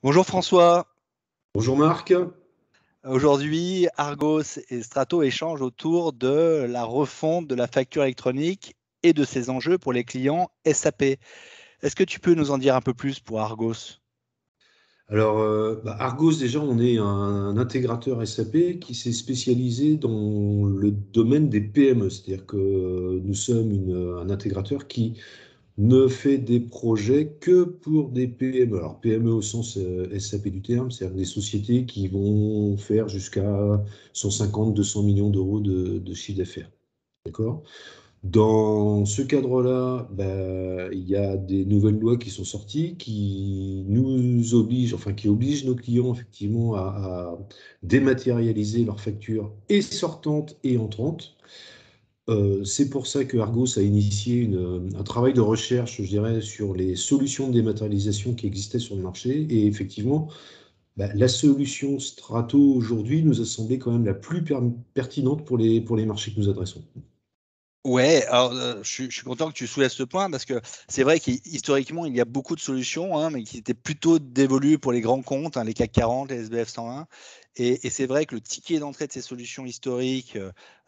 Bonjour François. Bonjour Marc. Aujourd'hui, Argos et Strato échangent autour de la refonte de la facture électronique et de ses enjeux pour les clients SAP. Est-ce que tu peux nous en dire un peu plus pour Argos? Argos, déjà, on est un intégrateur SAP qui s'est spécialisé dans le domaine des PME. C'est-à-dire que nous sommes un intégrateur qui ne fait des projets que pour des PME. Alors, PME au sens SAP du terme, c'est-à-dire des sociétés qui vont faire jusqu'à 150, 200 millions d'euros de chiffre d'affaires. D'accord? Dans ce cadre-là, il y a des nouvelles lois qui sont sorties qui nous obligent, enfin qui obligent nos clients effectivement à dématérialiser leurs factures et sortantes et entrantes. C'est pour ça que Argos a initié un travail de recherche, je dirais, sur les solutions de dématérialisation qui existaient sur le marché. Et effectivement, la solution Strato aujourd'hui nous a semblé quand même la plus pertinente pour les marchés que nous adressons. Ouais, alors je suis content que tu soulèves ce point parce que c'est vrai qu'historiquement, il y a beaucoup de solutions, hein, mais qui étaient plutôt dévolues pour les grands comptes, hein, les CAC 40, les SBF 120. Et c'est vrai que le ticket d'entrée de ces solutions historiques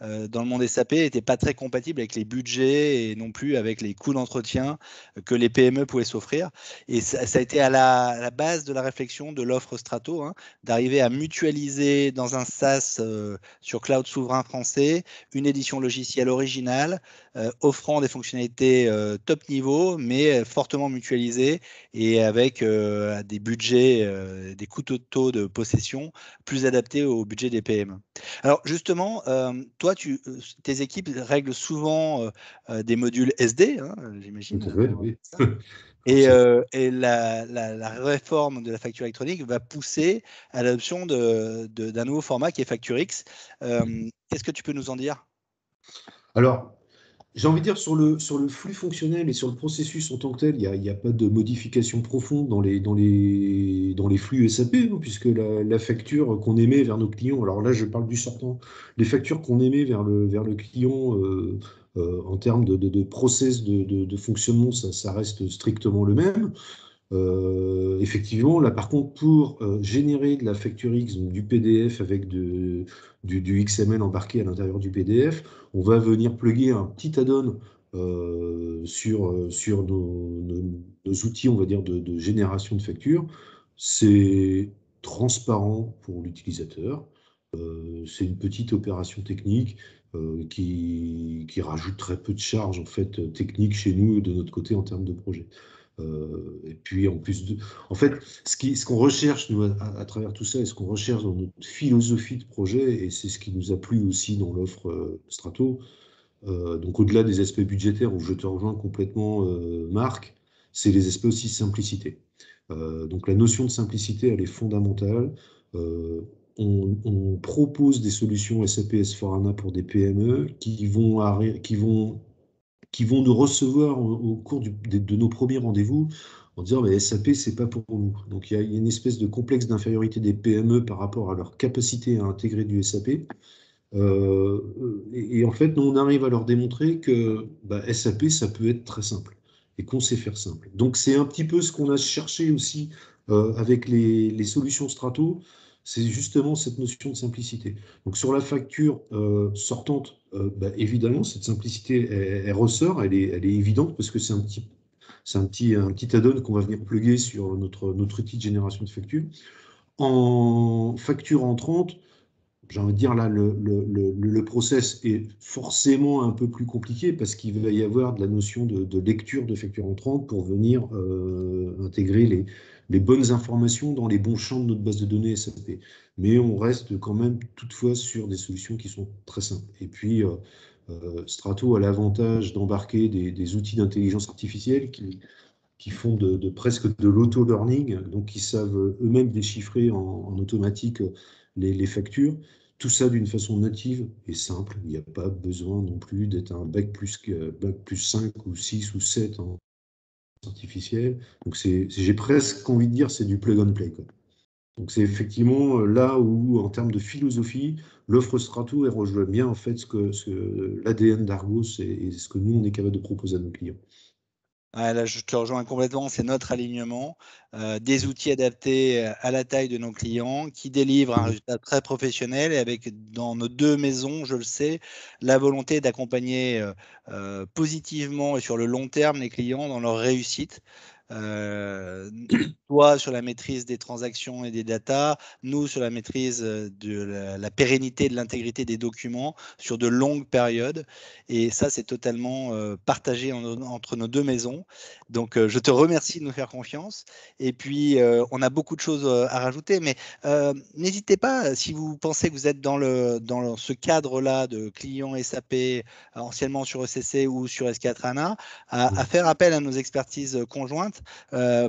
dans le monde SAP n'était pas très compatible avec les budgets et non plus avec les coûts d'entretien que les PME pouvaient s'offrir. Et ça a été à la base de la réflexion de l'offre Strato, hein, d'arriver à mutualiser dans un SaaS sur cloud souverain français une édition logicielle originale, offrant des fonctionnalités top niveau, mais fortement mutualisées et avec des budgets, des coûts totaux de possession plus adaptés au budget des PME. Alors justement, toi, tes équipes règlent souvent des modules SD, hein, Tout j'imagine. à fait, oui. Et la réforme de la facture électronique va pousser à l'adoption d'un nouveau format qui est FactureX. Qu'est-ce que tu peux nous en dire? Alors, j'ai envie de dire sur le flux fonctionnel et sur le processus en tant que tel, il y a pas de modification profonde dans les flux SAP, hein, puisque la facture qu'on émet vers nos clients, alors là je parle du sortant, les factures qu'on émet vers le client en termes de process de fonctionnement, ça reste strictement le même. Effectivement, là par contre, pour générer de la facture X, donc du PDF avec du XML embarqué à l'intérieur du PDF, on va venir plugger un petit add-on sur nos outils, on va dire, de génération de factures. C'est transparent pour l'utilisateur. C'est une petite opération technique qui rajoute très peu de charges en fait, techniques chez nous de notre côté en termes de projet. Et puis en plus en fait, ce qu'on recherche nous à travers tout ça, et ce qu'on recherche dans notre philosophie de projet, et c'est ce qui nous a plu aussi dans l'offre Strato, donc au-delà des aspects budgétaires où je te rejoins complètement, Marc, c'est les aspects aussi simplicité. Donc la notion de simplicité, elle est fondamentale. Euh, on propose des solutions SAP S4HANA pour des PME qui vont nous recevoir au cours de nos premiers rendez-vous en disant mais SAP, c'est pas pour nous. Donc il y a une espèce de complexe d'infériorité des PME par rapport à leur capacité à intégrer du SAP. Et en fait, nous, on arrive à leur démontrer que SAP, ça peut être très simple et qu'on sait faire simple. Donc c'est un petit peu ce qu'on a cherché aussi avec les solutions Strato, c'est justement cette notion de simplicité. Donc sur la facture sortante, évidemment, cette simplicité, elle ressort, elle est évidente parce que un petit add-on qu'on va venir plugger sur notre outil de génération de facture. En facture entrante, j'ai envie de dire là, le process est forcément un peu plus compliqué parce qu'il va y avoir de la notion de lecture de facture entrante pour venir intégrer les bonnes informations dans les bons champs de notre base de données SAP. Mais on reste quand même toutefois sur des solutions qui sont très simples. Et puis, Strato a l'avantage d'embarquer des outils d'intelligence artificielle qui font presque de l'auto-learning, donc qui savent eux-mêmes déchiffrer en automatique les factures. Tout ça d'une façon native et simple. Il n'y a pas besoin non plus d'être un bac plus 5 ou 6 ou 7 en artificiel. Donc j'ai presque envie de dire c'est du plug and play, quoi. Donc c'est effectivement là où, en termes de philosophie, l'offre Strato elle rejoint bien en fait l'ADN d'Argos et ce que nous on est capable de proposer à nos clients. Ah, là, je te rejoins complètement, c'est notre alignement, des outils adaptés à la taille de nos clients qui délivrent un résultat très professionnel et avec, dans nos 2 maisons, je le sais, la volonté d'accompagner positivement et sur le long terme les clients dans leur réussite. Euh, Toi sur la maîtrise des transactions et des datas, nous sur la maîtrise de la pérennité de l'intégrité des documents sur de longues périodes. Et ça, c'est totalement partagé entre nos 2 maisons. Donc, je te remercie de nous faire confiance. Et puis, on a beaucoup de choses à rajouter, mais n'hésitez pas, si vous pensez que vous êtes dans ce cadre-là de clients SAP, anciennement sur ECC ou sur S4HANA, à faire appel à nos expertises conjointes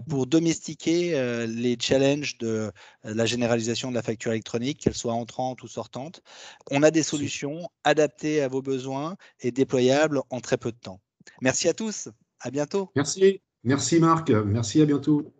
pour domestiquer les challenges de la généralisation de la facture électronique, qu'elle soit entrante ou sortante. On a des solutions adaptées à vos besoins et déployables en très peu de temps. Merci à tous. À bientôt. Merci. Merci Marc. Merci, à bientôt.